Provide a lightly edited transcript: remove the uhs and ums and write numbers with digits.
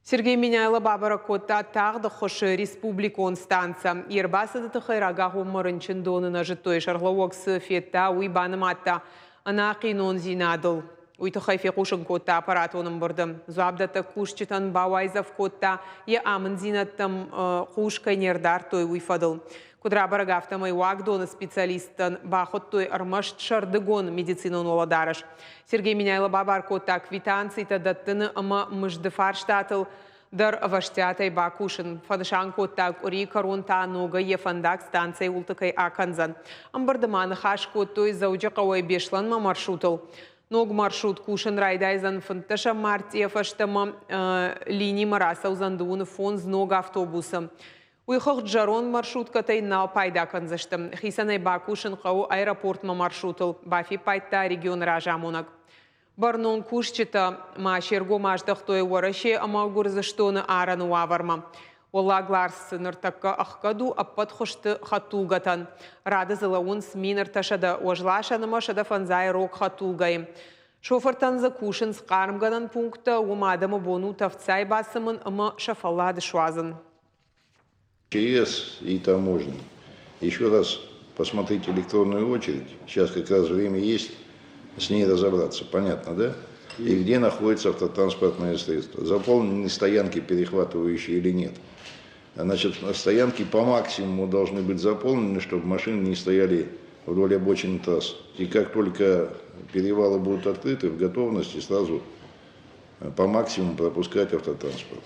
Сергей Миняйло Бабара Котта тағды қошы республикон станция. Ербасыды тұқайраға ғомырынчын донына жыттой шарлауақсы фетта уйбаным атта. Ана қинон зинадыл. Уйтықай феқушын Котта аппарат оның бұрдым. Зуабдата кушчытан бауайзав Котта е амын зинаттым құш кайнердар той уйфадыл. Кудра барагафтамай уагдон специалистан бахот той армашт шардыгон медицинон оладарыш. Сергей Миняйло Бабар Котта квитанцията даттыны ама мыждыфарштатыл дар ваштятай бакушын. Фадышан Котта ори коронта нога ефандак станция ултыкай аканзан. Амбардыманы хаш Коттой заужа қауай бешланма маршрутыл. Ног маршрут кушын райдайзан фынтыша мартия фаштама линии мараса узандуны фон ног автобуса. Уйхох джарон маршруткатай на пайда канзаштым. Хисанай бакушын қау аэропортма маршрутыл. Бафи пайта регион ражамонак. Барнон кушчыта ма шерго маждахтой уараши ама гурзаштоны араны уаварма. Олагларс ныртакка ахкаду аппат хошты хатулгатан. Рады зылауын сминер ташада ожлашаныма шада фанзай рок хатулгайым. Шофертан за кушын сқарымгадан пункта умадамы бону тавцай басымын ама шафаллады шуазын. ЧС и таможня. Еще раз посмотрите электронную очередь. Сейчас как раз время есть с ней разобраться. Понятно, да? И где находится автотранспортное средство. Заполнены стоянки, перехватывающие или нет. Значит, стоянки по максимуму должны быть заполнены, чтобы машины не стояли вдоль обочин трасс. И как только перевалы будут открыты, в готовности сразу по максимуму пропускать автотранспорт.